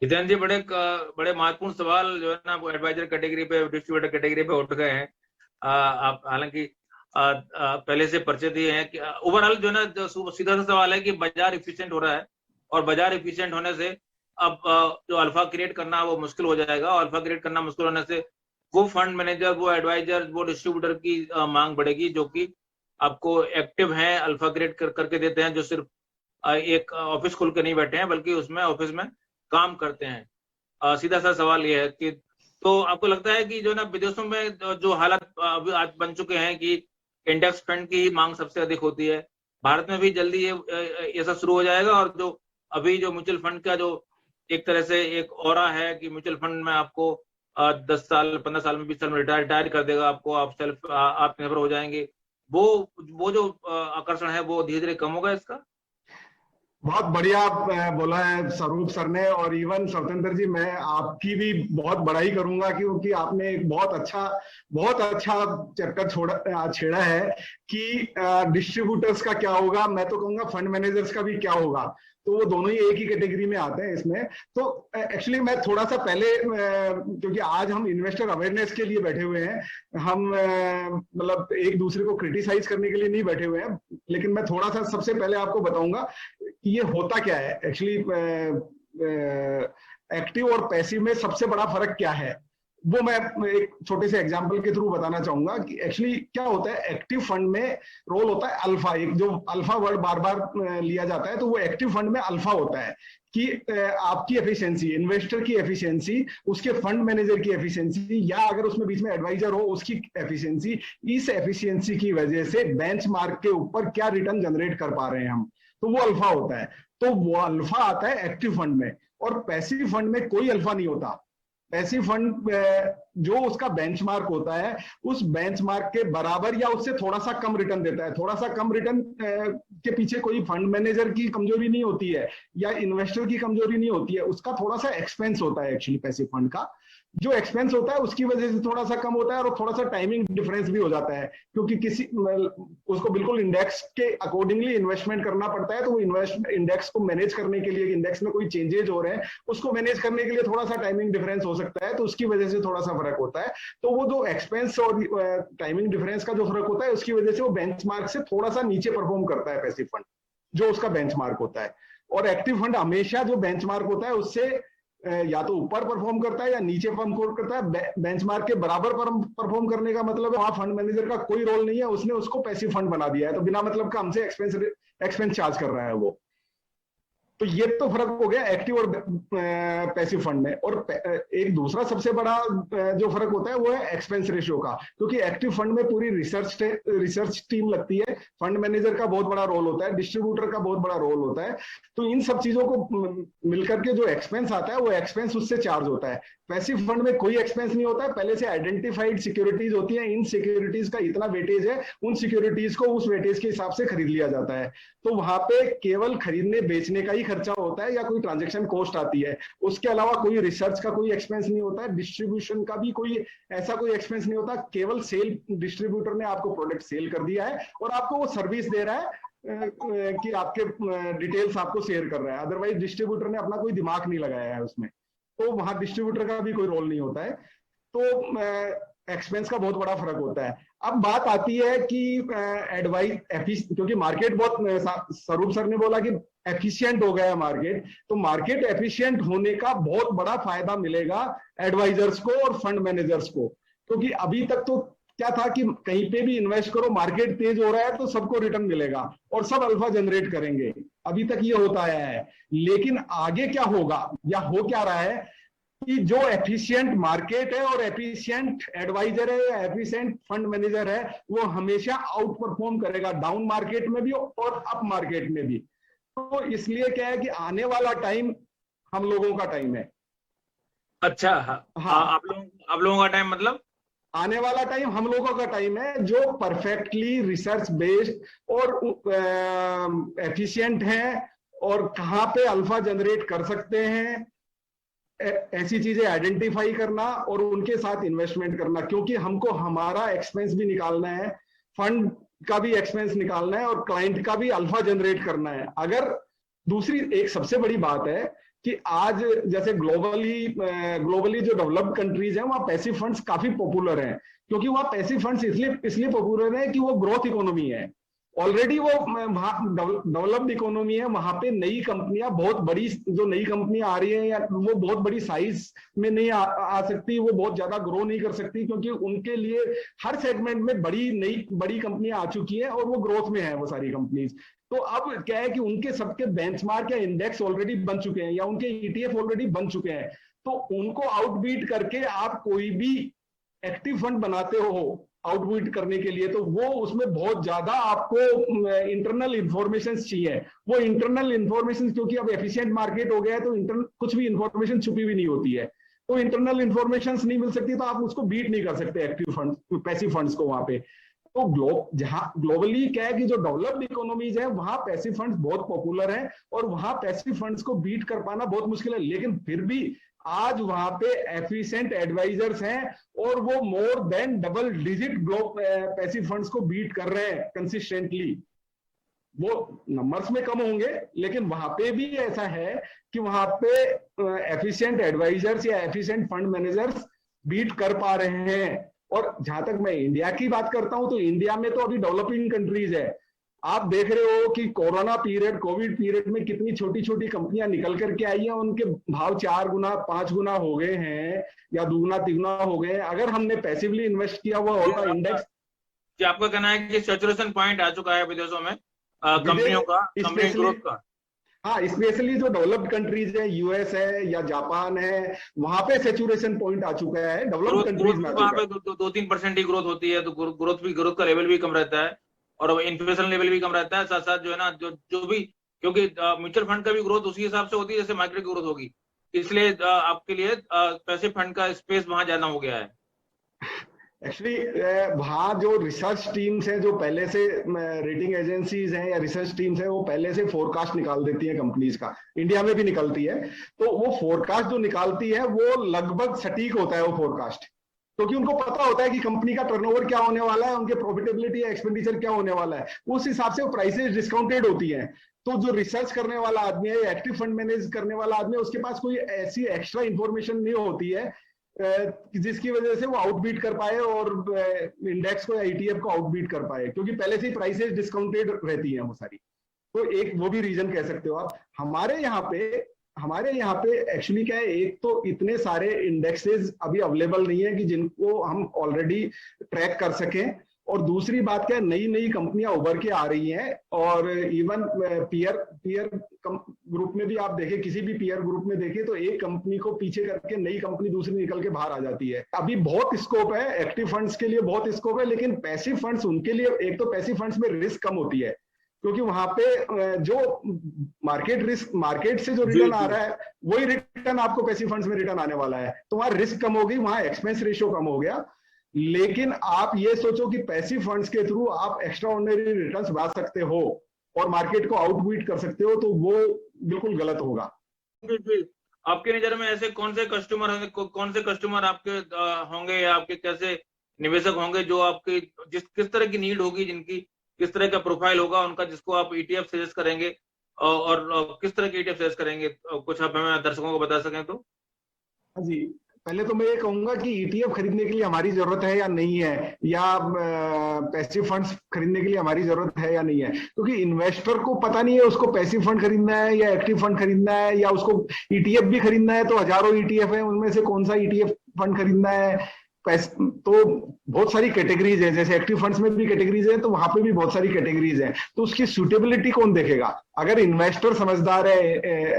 हितेन जी, बड़े महत्वपूर्ण सवाल जो है ना वो एडवाइजर कैटेगरी पे, डिस्ट्रीब्यूटर कैटेगरी पे उठ गए हैं। आप हालांकि पहले से परिचय दिए हैं कि ओवरऑल जो है ना, जो सीधा सा सवाल है कि बाजार इफिशिएंट हो रहा है, और बाजार इफिशिएंट होने से अब जो अल्फा क्रिएट करना वो मुश्किल हो जाएगा, और अल्फा क्रिएट करना मुश्किल होने से वो फंड मैनेजर, वो एडवाइजर, वो डिस्ट्रीब्यूटर की मांग बढ़ेगी, जो कि आपको एक्टिव हैं, अल्फा क्रिएट करके देते हैं, जो सिर्फ एक ऑफिस खोल के नहीं बैठे हैं, बल्कि उसमें ऑफिस में काम करते हैं। सीधा सा सवाल ये है कि तो आपको लगता है कि जो ना विदेशों में जो हालत अभी आज बन चुके हैं कि इंडेक्स फंड की ही मांग सबसे अधिक होती है, भारत में भी जल्दी ये ऐसा शुरू हो जाएगा? और जो अभी जो म्यूचुअल फंड का जो एक तरह से एक ऑरा है कि म्यूचुअल फंड में आपको 10 साल 15 साल में 20 साल में रिटायर कर देगा आपको, आप सेल्फ आत्मनिर्भर हो जाएंगे, वो जो आकर्षण है वो धीरे धीरे कम होगा इसका? बहुत बढ़िया बोला है स्वरूप सर ने। और इवन स्वतंत्र जी, मैं आपकी भी बहुत बड़ाई करूंगा क्योंकि आपने एक बहुत अच्छा चक्कर छेड़ा है कि डिस्ट्रीब्यूटर्स का क्या होगा, मैं तो कहूंगा फंड मैनेजर्स का भी क्या होगा। तो वो दोनों ही एक ही कैटेगरी में आते हैं इसमें। तो एक्चुअली मैं थोड़ा सा पहले, क्योंकि आज हम इन्वेस्टर अवेयरनेस के लिए बैठे हुए हैं, हम मतलब एक दूसरे को क्रिटिसाइज करने के लिए नहीं बैठे हुए हैं, लेकिन मैं थोड़ा सा सबसे पहले आपको बताऊंगा ये होता क्या है एक्चुअली। एक्टिव और पैसिव में सबसे बड़ा फर्क क्या है वो मैं एक छोटे से एग्जांपल के थ्रू बताना चाहूंगा कि एक्चुअली क्या होता है। एक्टिव फंड में रोल होता है अल्फा, एक जो अल्फा वर्ड बार बार लिया जाता है, तो वो एक्टिव फंड में अल्फा होता है कि आपकी एफिशिएंसी, इन्वेस्टर की एफिशिएंसी, उसके फंड मैनेजर की एफिशिएंसी, या अगर उसमें बीच में एडवाइजर हो उसकी एफिशिएंसी, इस एफिशिएंसी की वजह से बेंचमार्क के ऊपर क्या रिटर्न जनरेट कर पा रहे हैं हम, तो वो अल्फा होता है। तो वो अल्फा आता है एक्टिव फंड में। और पैसिव फंड में कोई अल्फा नहीं होता। पैसिव फंड जो उसका बेंचमार्क होता है, उस बेंचमार्क के बराबर या उससे थोड़ा सा कम रिटर्न देता है। थोड़ा सा कम रिटर्न के पीछे कोई फंड मैनेजर की कमजोरी नहीं होती है या इन्वेस्टर की कमजोरी नहीं होती है, उसका थोड़ा सा एक्सपेंस होता है। एक्चुअली पैसिव फंड का जो एक्सपेंस होता है उसकी वजह से थोड़ा सा कम होता है, और थोड़ा सा टाइमिंग डिफरेंस भी हो जाता है, क्योंकि उसको बिल्कुल इंडेक्स के अकॉर्डिंगली इन्वेस्टमेंट करना पड़ता है। तो वो इंडेक्स को मैनेज करने के लिए, इंडेक्स में कोई चेंजेस हो रहे हैं उसको मैनेज करने के लिए थोड़ा सा टाइमिंग डिफरेंस हो सकता है, तो उसकी वजह से थोड़ा सा फर्क होता है। तो वो जो एक्सपेंस और टाइमिंग डिफरेंस का जो फर्क होता है उसकी वजह से वो बेंचमार्क से थोड़ा सा नीचे परफॉर्म करता है पैसिव फंड, जो उसका बेंचमार्क होता है। और एक्टिव फंड हमेशा जो बेंचमार्क होता है उससे या तो ऊपर परफॉर्म करता है या नीचे परफॉर्म करता है। बेंचमार्क के बराबर परफॉर्म करने का मतलब है वहां फंड मैनेजर का कोई रोल नहीं है, उसने उसको पैसिव फंड बना दिया है, तो बिना मतलब का हमसे एक्सपेंस चार्ज कर रहा है वो। तो ये तो फर्क हो गया एक्टिव और पैसिव फंड में। और एक दूसरा सबसे बड़ा जो फर्क होता है वो है एक्सपेंस रेशियो का, क्योंकि एक्टिव फंड में पूरी रिसर्च टीम लगती है, फंड मैनेजर का बहुत बड़ा रोल होता है, डिस्ट्रीब्यूटर का बहुत बड़ा रोल होता है। तो इन सब चीजों को मिलकर के जो एक्सपेंस आता है वो एक्सपेंस उससे चार्ज होता है। पैसिव फंड में कोई एक्सपेंस नहीं होता है, पहले से आइडेंटिफाइड सिक्योरिटीज होती है, इन सिक्योरिटीज का इतना वेटेज है, उन सिक्योरिटीज को उस वेटेज के हिसाब से खरीद लिया जाता है। तो वहां पे केवल खरीदने बेचने का ही खर्चा होता है या कोई ट्रांजैक्शन कॉस्ट आती है, उसके अलावा कोई रिसर्च का कोई एक्सपेंस नहीं होता है, डिस्ट्रीब्यूशन का भी कोई ऐसा कोई एक्सपेंस नहीं होता। केवल सेल, डिस्ट्रीब्यूटर ने आपको प्रोडक्ट सेल कर दिया है और आपको वो सर्विस दे रहा है कि आपके डिटेल्स आपको शेयर कर रहा है, अदरवाइज डिस्ट्रीब्यूटर ने अपना कोई दिमाग नहीं लगाया है उसमें, तो वहां डिस्ट्रीब्यूटर का भी कोई रोल नहीं होता है। तो एक्सपेंस का बहुत बड़ा फर्क होता है। अब बात आती है कि एडवाइस, क्योंकि मार्केट बहुत, स्वरूप सर ने बोला कि एफिशिएंट हो गया मार्केट, तो मार्केट एफिशिएंट होने का बहुत बड़ा फायदा मिलेगा एडवाइजर्स को और फंड मैनेजर्स को, क्योंकि अभी तक तो क्या था कि कहीं पे भी इन्वेस्ट करो, मार्केट तेज हो रहा है तो सबको रिटर्न मिलेगा और सब अल्फा जनरेट करेंगे, अभी तक ये होता आया है। लेकिन आगे क्या होगा या हो क्या रहा है कि जो एफिशिएंट मार्केट है और एफिशिएंट एडवाइजर है या एफिशिएंट फंड मैनेजर है वो हमेशा आउट परफॉर्म करेगा, डाउन मार्केट में भी और अप मार्केट में भी। तो इसलिए क्या है कि आने वाला टाइम हम लोगों का टाइम है। अच्छा, हाँ, आप लोगों का टाइम मतलब आने वाला टाइम हम लोगों का टाइम है, जो परफेक्टली रिसर्च बेस्ड और एफिशिएंट हैं और कहां पे अल्फा जनरेट कर सकते हैं, ऐसी चीजें आइडेंटिफाई करना और उनके साथ इन्वेस्टमेंट करना, क्योंकि हमको हमारा एक्सपेंस भी निकालना है, फंड का भी एक्सपेंस निकालना है और क्लाइंट का भी अल्फा जनरेट करना है। अगर दूसरी एक सबसे बड़ी बात है कि आज जैसे ग्लोबली जो डेवलप्ड कंट्रीज हैं वहाँ पैसिव फंड्स काफी पॉपुलर हैं, क्योंकि वहाँ पैसिव फंड्स इसलिए पॉपुलर है कि वो ग्रोथ इकोनॉमी है। ऑलरेडी वो डेवलप्ड इकोनॉमी है, वहां पे नई कंपनियां बहुत बड़ी, जो नई कंपनियां आ रही है या वो बहुत बड़ी साइज में नहीं आ सकती, वो बहुत ज्यादा ग्रो नहीं कर सकती, क्योंकि उनके लिए हर सेगमेंट में बड़ी कंपनियां आ चुकी हैं और वो ग्रोथ में है वो सारी कंपनीज। तो अब क्या है कि उनके सबके बेंचमार्क या इंडेक्स ऑलरेडी बन चुके हैं या उनके ईटीएफ ऑलरेडी बन चुके हैं, तो उनको आउटबीट करके आप कोई भी एक्टिव फंड बनाते हो आउटबीट करने के लिए, तो वो उसमें बहुत ज्यादा आपको इंटरनल इंफॉर्मेशन चाहिए। वो इंटरनल इंफॉर्मेशन, क्योंकि अब एफिशिएंट मार्केट हो गया है तो कुछ भी इंफॉर्मेशन छुपी हुई नहीं होती है, तो इंटरनल इंफॉर्मेशन नहीं मिल सकती, तो आप उसको बीट नहीं कर सकते एक्टिव फंड पैसिव फंड्स को वहां पे। तो जहां ग्लोबली क्या है कि जो डेवलप्ड इकोनॉमीज है वहां पैसिव फंड्स बहुत पॉपुलर है और वहां पैसिव फंड्स को बीट कर पाना बहुत मुश्किल है, लेकिन फिर भी आज वहां पे एफिशिएंट एडवाइजर्स हैं और वो more than double digit passive funds को बीट कर रहे हैं कंसिस्टेंटली। वो नंबर्स में कम होंगे, लेकिन वहां पे भी ऐसा है कि वहां पे एफिशिएंट एडवाइजर्स या एफिशिएंट फंड मैनेजर्स बीट कर पा रहे हैं। और जहां तक मैं इंडिया की बात करता हूं तो इंडिया में तो अभी डेवलपिंग कंट्रीज है, आप देख रहे हो कि कोविड पीरियड में कितनी छोटी छोटी कंपनियां निकल करके आई हैं, उनके भाव 4 गुना 5 गुना हो गए हैं या 2 गुना 3 गुना हो गए हैं। अगर हमने पैसिवली इन्वेस्ट किया हुआ होता इंडेक्स। आपका कहना है कि सैचुरेशन पॉइंट आ चुका है विदेशों में कंपनियों का, कंपनी ग्रोथ का? हाँ, स्पेशली जो डेवलप्ड कंट्रीज है, यूएस है या जापान है, वहां पे सैचुरेशन पॉइंट आ चुका है। डेवलप्ड कंट्रीज में वहां पे 2-3% ही ग्रोथ होती है, तो ग्रोथ का लेवल भी कम रहता है और इन्फ्लेशन लेवल भी कम रहता है। साथ साथ जो है ना, जो भी, क्योंकि म्यूचुअल फंड का भी ग्रोथ उसी हिसाब से होती है जैसे मार्केट ग्रोथ होगी, इसलिए आपके लिए पैसे फंड का स्पेस वहां ज्यादा हो गया है। एक्चुअली वहाँ जो रिसर्च टीम्स हैं, जो पहले से रेटिंग एजेंसीज हैं या रिसर्च टीम्स हैं, वो पहले से फोरकास्ट निकाल देती है कंपनीज का, इंडिया में भी निकलती है। तो वो फोरकास्ट जो निकालती है वो लगभग सटीक होता है वो फोरकास्ट, क्योंकि उनको पता होता है कि कंपनी का टर्नओवर क्या होने वाला है, उनके प्रॉफिटेबिलिटी या एक्सपेंडिचर क्या होने वाला है, उस हिसाब से वो प्राइसेस डिस्काउंटेड होती हैं। तो जो रिसर्च करने वाला आदमी है, एक्टिव फंड मैनेज करने वाला आदमी है, उसके पास कोई ऐसी एक्स्ट्रा इंफॉर्मेशन नहीं होती है जिसकी वजह से वो आउटबीट कर पाए और इंडेक्स को या ईटीएफ को आउटबीट कर पाए, क्योंकि पहले से ही प्राइसेस डिस्काउंटेड रहती हैं वो सारी। तो एक वो भी रीजन कह सकते हो आप। हमारे यहाँ पे एक्चुअली क्या है, एक तो इतने सारे इंडेक्सेस अभी अवेलेबल नहीं है कि जिनको हम ऑलरेडी ट्रैक कर सकें, और दूसरी बात क्या है, नई नई कंपनियां उभर के आ रही हैं, और इवन पीयर ग्रुप में भी आप देखें, किसी भी पीयर ग्रुप में देखें तो एक कंपनी को पीछे करके नई कंपनी दूसरी निकल के बाहर आ जाती है। अभी बहुत स्कोप है, एक्टिव फंड्स के लिए बहुत स्कोप है, लेकिन पैसिव फंड्स उनके लिए, एक तो पैसिव फंड्स में रिस्क कम होती है, क्योंकि वहां पे जो मार्केट से जो रिटर्न आ रहा है वही रिटर्न आपको पैसिव फंड्स में रिटर्न आने वाला है, तो वहां रिस्क कम होगी, वहां एक्सपेंस रेशियो कम हो गया। लेकिन आप ये सोचो कि पैसिव फंड्स के थ्रू आप एक्स्ट्रा ऑर्डिनरी रिटर्न्स ला सकते हो और मार्केट को आउटबीट कर सकते हो, तो वो बिल्कुल गलत होगा। आपके नजर में ऐसे कौन से कस्टमर आपके होंगे या आपके कैसे निवेशक होंगे जो आपके किस तरह की नीड होगी, जिनकी किस तरह का प्रोफाइल होगा उनका, जिसको आप ईटीएफ सजेस्ट करेंगे और किस तरह के ईटीएफ सजेस्ट करेंगे, कुछ आप हमें दर्शकों को बता सकें तो? जी, पहले तो मैं ये कहूंगा कि ईटीएफ खरीदने के लिए हमारी जरूरत है या नहीं है, या पैसिव फंड्स खरीदने के लिए हमारी जरूरत है या नहीं है, क्योंकि इन्वेस्टर को पता नहीं है उसको पैसिव फंड खरीदना है या एक्टिव फंड खरीदना है, या उसको ईटीएफ भी खरीदना है, तो हजारों ईटीएफ है, उनमें से कौन सा ईटीएफ फंड खरीदना है। तो बहुत सारी कैटेगरीज है, जैसे एक्टिव फंड्स में भी कैटेगरीज है, तो वहां पे भी बहुत सारी कैटेगरीज है, तो उसकी सूटेबिलिटी कौन देखेगा? अगर इन्वेस्टर समझदार है,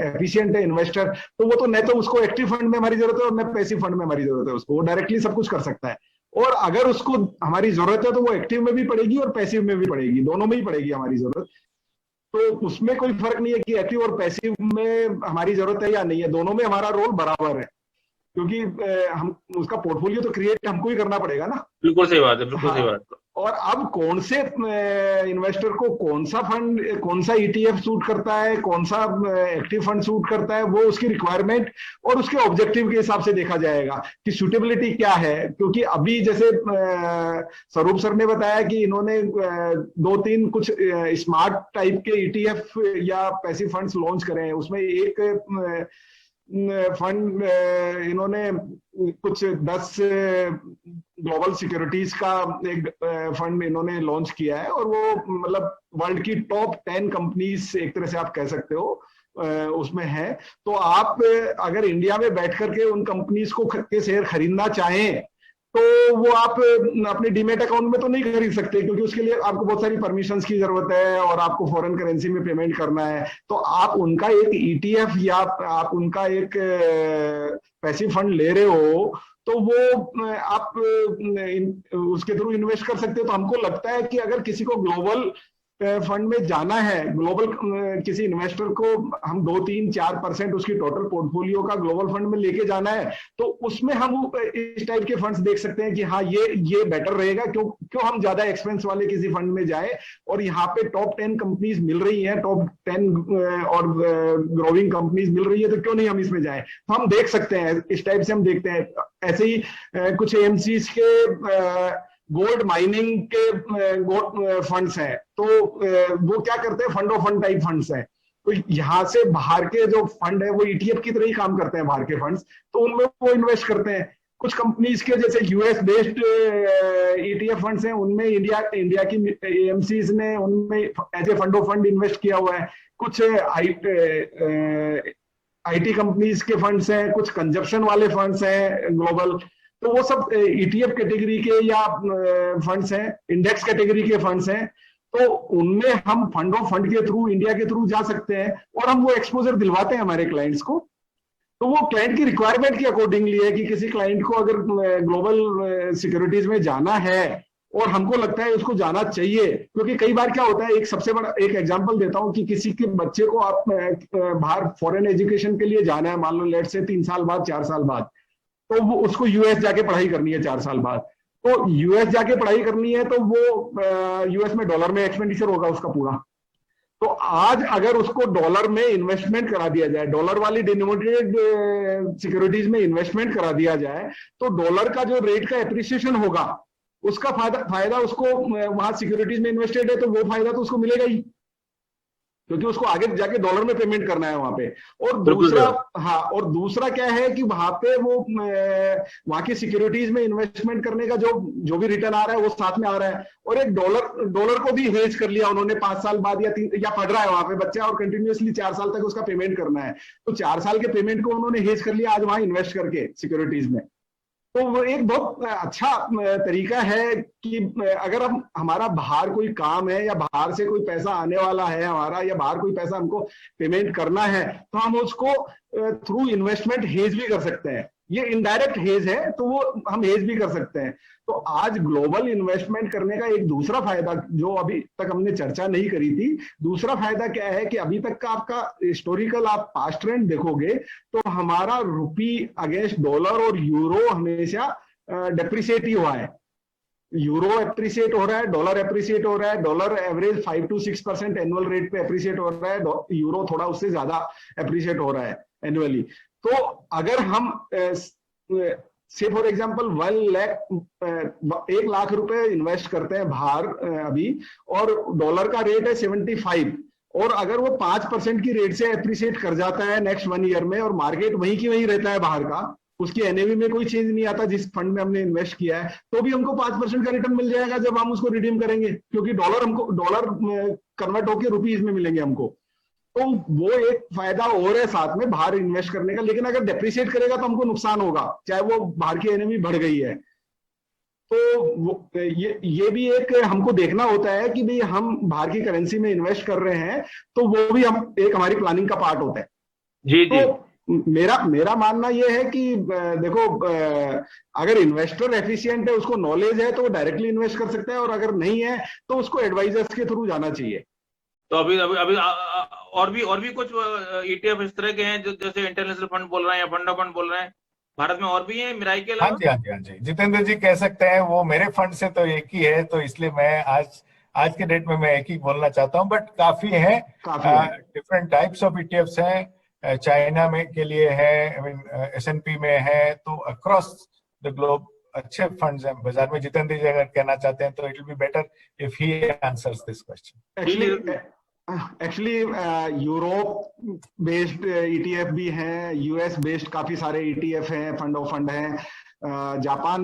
एफिशिएंट है इन्वेस्टर, तो वो तो न तो उसको एक्टिव फंड में हमारी जरूरत है और न पैसिव फंड में हमारी जरूरत है, उसको वो डायरेक्टली सब कुछ कर सकता है। और अगर उसको हमारी जरूरत है तो वो एक्टिव में भी पड़ेगी और पैसिव में भी पड़ेगी, दोनों में ही पड़ेगी हमारी जरूरत। तो उसमें कोई फर्क नहीं है कि एक्टिव और पैसिव में हमारी जरूरत है या नहीं है, दोनों में हमारा रोल बराबर है, क्योंकि हम उसका पोर्टफोलियो तो क्रिएट हमको ही करना पड़ेगा ना। बिल्कुल सही बात है, बिल्कुल सही बात है। और अब कौन से इन्वेस्टर को कौन सा फंड, कौन सा ईटीएफ सूट करता है, कौन सा एक्टिव फंड सूट करता है, वो उसकी रिक्वायरमेंट और उसके ऑब्जेक्टिव के हिसाब से देखा जाएगा कि सूटेबिलिटी क्या है। क्योंकि अभी जैसे स्वरूप सर ने बताया कि इन्होंने 2-3 कुछ स्मार्ट टाइप के ईटीएफ या पैसिव फंड्स लॉन्च करे हैं। उसमें एक फंड इन्होंने कुछ 10 ग्लोबल सिक्योरिटीज का एक फंड इन्होंने लॉन्च किया है, और वो मतलब वर्ल्ड की टॉप 10 कंपनीज एक तरह से आप कह सकते हो उसमें है। तो आप अगर इंडिया में बैठ करके उन कंपनीज को के शेयर खरीदना चाहें तो वो आप अपने डीमेट अकाउंट में तो नहीं खरीद सकते, क्योंकि उसके लिए आपको बहुत सारी परमिशंस की जरूरत है और आपको फॉरेन करेंसी में पेमेंट करना है। तो आप उनका एक ईटीएफ या आप उनका एक पैसिव फंड ले रहे हो तो वो आप उसके थ्रू इन्वेस्ट कर सकते हो। तो हमको लगता है कि अगर किसी को ग्लोबल फंड में जाना है, ग्लोबल किसी इन्वेस्टर को हम 2-3-4% उसकी टोटल पोर्टफोलियो का ग्लोबल फंड में लेके जाना है, तो उसमें हम इस टाइप के फंड्स देख सकते हैं कि हाँ ये बेटर रहेगा। क्यों हम ज्यादा एक्सपेंस वाले किसी फंड में जाए, और यहाँ पे टॉप 10 कंपनीज मिल रही हैं, टॉप 10 और ग्रोइंग कंपनीज मिल रही है, तो क्यों नहीं हम इसमें जाए। तो हम देख सकते हैं, इस टाइप से हम देखते हैं। ऐसे ही कुछ एएमसीज के गोल्ड माइनिंग के फंड्स हैं, तो वो क्या करते हैं, fund of fund type funds हैं। तो यहाँ से बाहर के जो फंड है वो ईटीएफ की तरह ही काम करते हैं, बाहर के फंड्स, तो उनमें वो इन्वेस्ट करते हैं। कुछ कंपनीज के जैसे यूएस बेस्ड ईटीएफ फंड्स हैं, उनमें इंडिया की एएमसीज ने उनमें as a fund of fund invest किया हुआ है। कुछ आईटी कंपनीज के फंड्स हैं, कुछ कंजप्शन वाले फंड्स हैं ग्लोबल, तो वो सब ईटीएफ कैटेगरी के या फंड्स हैं, इंडेक्स कैटेगरी के फंड्स हैं। तो उनमें हम फंड ऑफ फंड के थ्रू, इंडिया के थ्रू जा सकते हैं, और हम वो एक्सपोजर दिलवाते हैं हमारे क्लाइंट्स को। तो वो क्लाइंट की रिक्वायरमेंट के अकॉर्डिंगली है कि किसी क्लाइंट को अगर ग्लोबल सिक्योरिटीज में जाना है और हमको लगता है उसको जाना चाहिए। क्योंकि कई बार क्या होता है, एक सबसे बड़ा एक एग्जांपल देता हूं कि किसी के बच्चे को आप बाहर फॉरेन एजुकेशन के लिए जाना है, मान लो लेट से 3 साल बाद, 4 साल बाद, तो वो उसको यूएस जाके पढ़ाई करनी है 4 साल बाद। तो यूएस जाके पढ़ाई करनी है तो वो यूएस में डॉलर में एक्सपेंडिचर होगा उसका पूरा। तो आज अगर उसको डॉलर में इन्वेस्टमेंट करा दिया जाए, डॉलर वाली डिनोमिनेटेड सिक्योरिटीज में इन्वेस्टमेंट करा दिया जाए, तो डॉलर का जो रेट का एप्रिसिएशन होगा उसका फायदा उसको, वहां सिक्योरिटीज में इन्वेस्टेड है तो वो फायदा तो उसको मिलेगा ही, क्योंकि उसको आगे जाके डॉलर में पेमेंट करना है वहां पे। और दूसरा, हाँ, और दूसरा क्या है कि वहां पे वो वहां की सिक्योरिटीज में इन्वेस्टमेंट करने का जो भी रिटर्न आ रहा है वो साथ में आ रहा है। और एक डॉलर को भी हेज कर लिया उन्होंने 5 साल बाद या पढ़ रहा है वहां पे बच्चा और कंटिन्यूअसली 4 साल तक उसका पेमेंट करना है, तो 4 साल के पेमेंट को उन्होंने हेज कर लिया आज वहां इन्वेस्ट करके सिक्योरिटीज में। तो वो एक बहुत अच्छा तरीका है कि अगर हम हमारा बाहर कोई काम है या बाहर से कोई पैसा आने वाला है हमारा, या बाहर कोई पैसा हमको पेमेंट करना है, तो हम उसको थ्रू इन्वेस्टमेंट हेज भी कर सकते हैं। ये इनडायरेक्ट हेज है, तो वो हम हेज भी कर सकते हैं। तो आज ग्लोबल इन्वेस्टमेंट करने का एक दूसरा फायदा जो अभी तक हमने चर्चा नहीं करी थी, दूसरा फायदा क्या है कि अभी तक का आपका हिस्टोरिकल आप पास्ट ट्रेंड देखोगे तो हमारा रुपी अगेंस्ट डॉलर और यूरो हमेशा डेप्रिसिएट ही हुआ है। यूरो एप्रिसिएट हो रहा है, डॉलर एप्रिसिएट हो रहा है। Dollar average 5 to 6% annual rate पे एप्रिसिएट हो रहा है, यूरो थोड़ा उससे ज्यादा एप्रिसिएट हो रहा है एनुअली। तो अगर हम से फॉर एग्जांपल 1 लाख रुपए इन्वेस्ट करते हैं बाहर अभी, और डॉलर का रेट है 75, और अगर वो 5% की रेट से एप्रिसिएट कर जाता है नेक्स्ट 1 ईयर में, और मार्केट वहीं की वहीं रहता है बाहर का, उसकी एनएवी में कोई चेंज नहीं आता जिस फंड में हमने इन्वेस्ट किया है, तो भी हमको 5% का रिटर्न मिल जाएगा जब हम उसको रिडीम करेंगे, क्योंकि डॉलर कन्वर्ट होकर रुपीज में मिलेंगे हमको। तो वो एक फायदा और है साथ में बाहर इन्वेस्ट करने का। लेकिन अगर डेप्रिसिएट करेगा तो हमको नुकसान होगा, चाहे वो बाहर की एनएवी बढ़ गई है। तो ये भी एक हमको देखना होता है कि भाई हम बाहर की करेंसी में इन्वेस्ट कर रहे हैं, तो वो भी हम एक हमारी प्लानिंग का पार्ट होता है। जी जी। तो मेरा मानना यह है कि देखो, अगर इन्वेस्टर एफिशिएंट है, उसको नॉलेज है, तो वो डायरेक्टली इन्वेस्ट कर सकता है, और अगर नहीं है तो उसको एडवाइजर्स के थ्रू जाना चाहिए। तो अभी अभी अभी और भी कुछ ईटीएफ इस तरह के हैं जो जैसे इंटरनेशनल फंड बोल रहे हैं या फंड ऑफ फंड बोल रहे हैं, भारत में और भी हैं मिराई के हाँ अलावा? जी, हाँ जी, हाँ जी, जितेंद्र जी कह सकते हैं। वो मेरे फंड से तो एक ही है, तो इसलिए मैं आज आज के डेट में मैं एक ही बोलना चाहता हूँ, बट काफी है। काफी है। डिफरेंट टाइप्स ऑफ ईटीएफ्स हैं। चाइना में के लिए है, आई मीन एसएनपी में है, तो अक्रॉस द ग्लोब अच्छे फंड्स हैं बाजार में। जितेंद्र जी अगर कहना चाहते हैं तो it will be better if he answers this question. Actually actually Europe based ETF भी हैं, यूएस बेस्ड काफी सारे ईटीएफ हैं, फंड ऑफ फंड हैं। जापान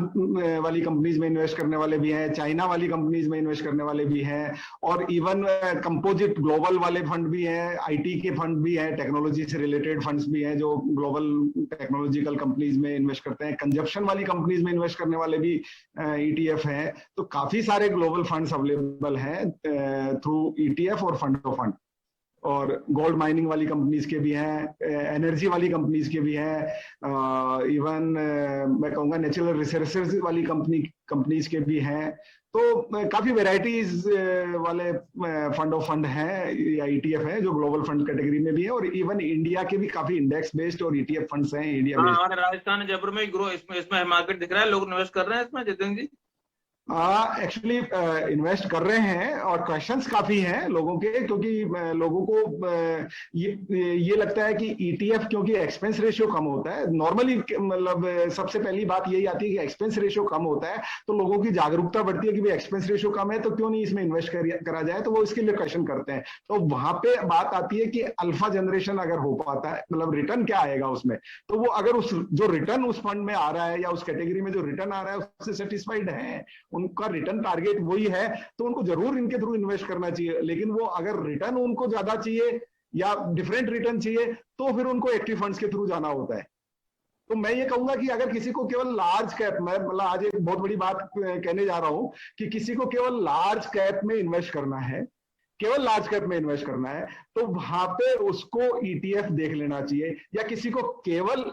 वाली कंपनीज में इन्वेस्ट करने वाले भी हैं, चाइना वाली कंपनीज में इन्वेस्ट करने वाले भी हैं, और इवन कंपोजिट ग्लोबल वाले फंड भी हैं, आईटी के फंड भी हैं, टेक्नोलॉजी से रिलेटेड फंड्स भी हैं जो ग्लोबल टेक्नोलॉजिकल कंपनीज में इन्वेस्ट करते हैं, कंजप्शन वाली कंपनीज में इन्वेस्ट करने वाले भी ईटीएफ हैं। तो काफी सारे ग्लोबल फंड्स अवेलेबल हैं थ्रू ईटीएफ और फंड ऑफ फंड। और गोल्ड माइनिंग वाली कंपनीज के भी हैं, एनर्जी वाली कंपनीज के भी हैं, इवन मैं कहूँगा नेचुरल रिसोर्सेज वाली कंपनीज के भी हैं। तो काफी वेराइटीज वाले फंड ऑफ फंड हैं या ईटीएफ हैं जो ग्लोबल फंड कैटेगरी में भी है, और इवन इंडिया के भी काफी इंडेक्स बेस्ड और ईटीएफ फंड्स हैं इंडिया बेस्ड। हाँ, राजस्थान जयपुर में ग्रो इसमें मार्केट दिख रहा है, लोग इन्वेस्ट कर रहे हैं इसमें जितेंद्र जी? एक्चुअली इन्वेस्ट कर रहे हैं, और क्वेश्चंस काफी हैं लोगों के, क्योंकि लोगों को ये लगता है कि ईटीएफ क्योंकि एक्सपेंस रेशियो कम होता है नॉर्मली, मतलब सबसे पहली बात यही आती है कि एक्सपेंस रेशियो कम होता है, तो लोगों की जागरूकता बढ़ती है कि भाई एक्सपेंस रेशियो कम है तो क्यों नहीं इसमें इन्वेस्ट करा जाए, तो वो इसके लिए क्वेश्चन करते हैं। तो वहां पे बात आती है कि अल्फा जनरेशन अगर हो पाता है, मतलब रिटर्न क्या आएगा उसमें, तो वो अगर उस जो रिटर्न उस फंड में आ रहा है या उस कैटेगरी में जो रिटर्न आ रहा है उससे सेटिस्फाइड है, उनका रिटर्न टारगेट वही है, तो उनको जरूर इनके थ्रू इन्वेस्ट करना चाहिए। लेकिन वो अगर रिटर्न उनको ज्यादा चाहिए या डिफरेंट रिटर्न चाहिए तो फिर उनको एक्टिव फंड्स के थ्रू जाना होता है। तो मैं ये कहूंगा कि अगर किसी को केवल लार्ज कैप में, मतलब आज एक बहुत बड़ी बात कहने जा रहा हूं कि किसी को केवल लार्ज कैप में इन्वेस्ट करना है, केवल लार्ज कैप में इन्वेस्ट करना है, तो वहां पे उसको ईटीएफ देख लेना चाहिए, या किसी को केवल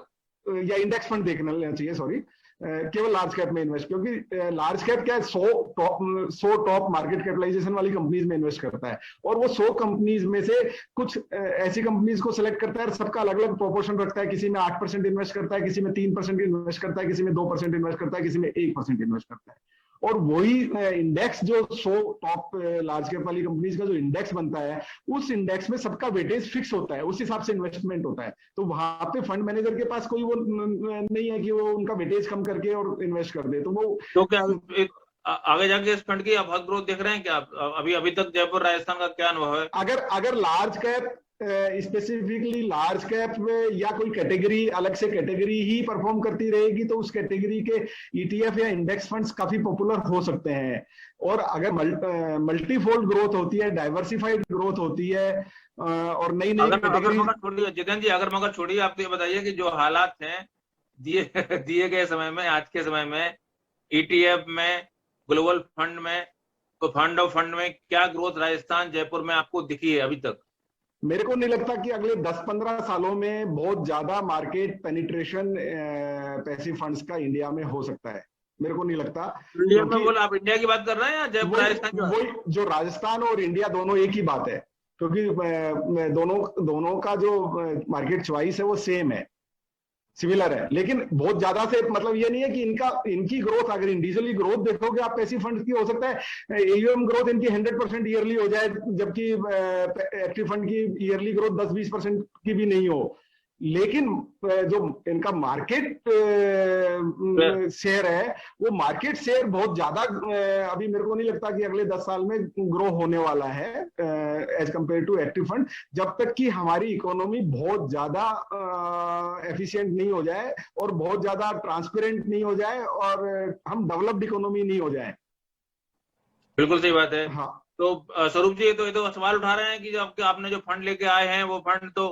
या इंडेक्स फंड देख लेना चाहिए, सॉरी, केवल लार्ज कैप में इन्वेस्ट, क्योंकि लार्ज कैप क्या है, 100 टॉप मार्केट कैपिटलाइजेशन वाली कंपनीज में इन्वेस्ट करता है, और वो 100 कंपनीज में से कुछ ऐसी कंपनीज को सिलेक्ट करता है, सबका अलग अलग प्रोपोर्शन रखता है, किसी में 8% इन्वेस्ट करता है, किसी में 3% इन्वेस्ट करता है, किसी में 2% इन्वेस्ट करता है, किसी में 1% इन्वेस्ट करता है। और वही इंडेक्स जो 100 टॉप लार्ज कैप वाली कंपनीज का जो इंडेक्स बनता है, उस इंडेक्स में सबका वेटेज फिक्स होता है, उस हिसाब से इन्वेस्टमेंट होता है। तो वहां पे फंड मैनेजर के पास कोई वो नहीं है कि वो उनका वेटेज कम करके और इन्वेस्ट कर दे, तो वो तो क्या आगे जाके इस फंड की आप बहुत ग्रोथ देख रहे हैं क्या? अभी तक जयपुर राजस्थान का क्या अनुभव है? अगर large cap specifically large cap में या कोई कैटेगरी अलग से कैटेगरी ही परफॉर्म करती रहेगी तो उस कैटेगरी के ईटीएफ या इंडेक्स फंड्स काफी पॉपुलर हो सकते हैं। और अगर मल्टीफोल्ड ग्रोथ होती है, डाइवर्सिफाइड ग्रोथ होती है और नई नई कैटेगरी। जितेंद्र जी अगर मगर छोड़िए, आप तो ये बताइए कि जो हालात हैं दिए गए समय में, आज के समय में ईटीएफ में, ग्लोबल फंड में, तो फंड ऑफ फंड में क्या ग्रोथ राजस्थान जयपुर में आपको दिखी है अभी तक? मेरे को नहीं लगता कि अगले 10-15 सालों में बहुत ज्यादा मार्केट पेनिट्रेशन पैसिव फंड्स का इंडिया में हो सकता है, मेरे को नहीं लगता। इंडिया में बोला, आप इंडिया की बात कर रहे हैं या जयपुर राजस्थान? वही जो राजस्थान और इंडिया दोनों एक ही बात है, क्योंकि दोनों का जो मार्केट चॉइस है वो सेम है, सिमिलर है, लेकिन बहुत ज्यादा से मतलब ये नहीं है कि इनकी ग्रोथ, अगर इंडिविजुअली ग्रोथ देखोगे आप पैसिव फंड की, हो सकता है एयूएम ग्रोथ इनकी 100% ईयरली हो जाए, जबकि एक्टिव फंड की ईयरली ग्रोथ 10-20% की भी नहीं हो। लेकिन जो इनका मार्केट शेयर है, वो मार्केट शेयर बहुत ज्यादा अभी मेरे को नहीं लगता कि अगले 10 साल में ग्रो होने वाला है as compare to active fund, जब तक कि हमारी इकोनॉमी बहुत ज्यादा एफिशिएंट नहीं हो जाए और बहुत ज्यादा ट्रांसपेरेंट नहीं हो जाए और हम डेवलप्ड इकोनॉमी नहीं हो जाए। बिल्कुल सही बात है। हाँ, तो स्वरूप जी ये तो सवाल उठा रहे हैं कि जो आपने जो फंड लेके आए हैं वो फंड तो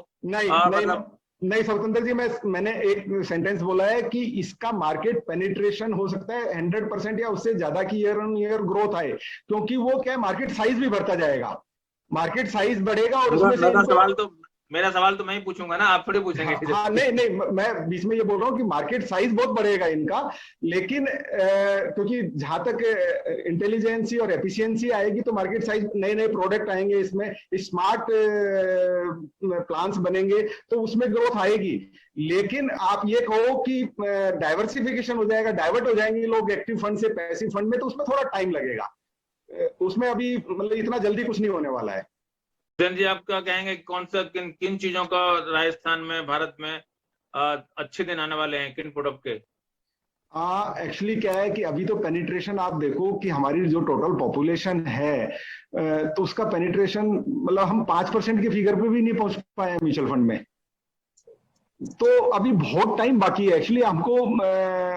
नहीं स्वतंत्र जी, मैंने एक सेंटेंस बोला है कि इसका मार्केट पेनिट्रेशन हो सकता है 100% या उससे ज्यादा की ईयर ऑन ईयर ग्रोथ आए, क्योंकि वो क्या है, मार्केट साइज भी बढ़ता जाएगा, मार्केट साइज बढ़ेगा और उसमें से मेरा सवाल तो मैं ही पूछूंगा ना, आप थोड़ी पूछेंगे। हाँ, नहीं मैं बीच में ये बोल रहा हूँ कि मार्केट साइज बहुत बढ़ेगा इनका, लेकिन क्योंकि जहां तक इंटेलिजेंसी और एफिशिएंसी आएगी तो मार्केट साइज, नए नए प्रोडक्ट आएंगे, इसमें स्मार्ट प्लान्स बनेंगे तो उसमें ग्रोथ आएगी। लेकिन आप ये कहो कि डाइवर्सिफिकेशन हो जाएगा, डाइवर्ट हो जाएंगे लोग एक्टिव फंड से पैसिव फंड में, तो उसमें थोड़ा टाइम लगेगा। उसमें अभी मतलब इतना जल्दी कुछ नहीं होने वाला है। जन जी, आप क्या कहेंगे, कौन सा किन चीजों का राजस्थान में, भारत में अच्छे दिन आने वाले हैं, किन प्रोडक्ट के? एक्चुअली क्या है कि अभी तो पेनिट्रेशन आप देखो कि हमारी जो टोटल पॉपुलेशन है तो उसका पेनिट्रेशन मतलब हम 5% के फिगर पे भी नहीं पहुंच पाए म्यूचुअल फंड में। तो अभी बहुत टाइम बाकी है। एक्चुअली हमको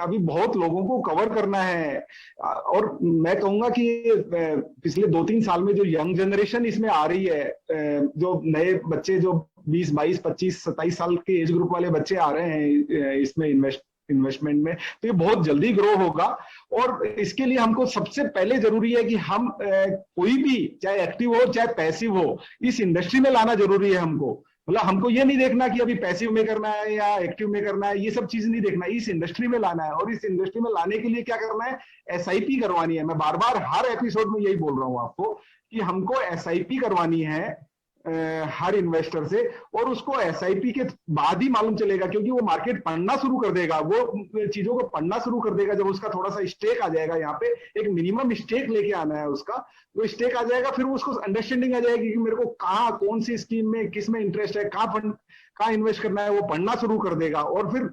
अभी बहुत लोगों को कवर करना है। और मैं कहूंगा कि पिछले 2-3 साल में जो यंग जनरेशन इसमें आ रही है, जो नए बच्चे जो 20, 22, 25, 27 साल के एज ग्रुप वाले बच्चे आ रहे हैं इसमें इन्वेस्टमेंट में, तो ये बहुत जल्दी ग्रो होगा। और इसके लिए हमको सबसे पहले जरूरी है कि हम कोई भी, चाहे एक्टिव हो चाहे पैसिव हो, इस इंडस्ट्री में लाना जरूरी है हमको। मतलब हमको ये नहीं देखना कि अभी पैसिव में करना है या एक्टिव में करना है, ये सब चीज नहीं देखना, इस इंडस्ट्री में लाना है। और इस इंडस्ट्री में लाने के लिए क्या करना है, एसआईपी करवानी है। मैं बार बार हर एपिसोड में यही बोल रहा हूं आपको कि हमको एसआईपी करवानी है हर इन्वेस्टर से। और उसको एसआईपी के बाद ही मालूम चलेगा, क्योंकि वो मार्केट पढ़ना शुरू कर देगा, वो चीजों को पढ़ना शुरू कर देगा जब उसका थोड़ा सा स्टेक आ जाएगा। यहाँ पे एक मिनिमम स्टेक लेके आना है उसका, वो स्टेक आ जाएगा, फिर उसको अंडरस्टैंडिंग आ जाएगी कि मेरे को कहाँ, कौन सी स्कीम में, किस में इंटरेस्ट है, कहाँ इन्वेस्ट करना है, वो पढ़ना शुरू कर देगा। और फिर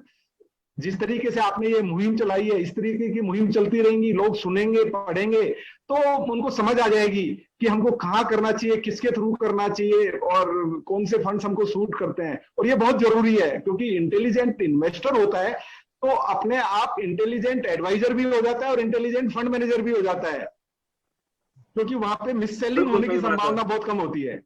जिस तरीके से आपने ये मुहिम चलाई है, इस तरीके की मुहिम चलती रहेंगी, लोग सुनेंगे, पढ़ेंगे, तो उनको समझ आ जाएगी कि हमको कहाँ करना चाहिए, किसके थ्रू करना चाहिए और कौन से फंड्स हमको सूट करते हैं। और ये बहुत जरूरी है, क्योंकि इंटेलिजेंट इन्वेस्टर होता है तो अपने आप इंटेलिजेंट एडवाइजर भी हो जाता है और इंटेलिजेंट फंड मैनेजर भी हो जाता है, क्योंकि वहां पे मिस सेलिंग होने की संभावना बहुत कम होती है।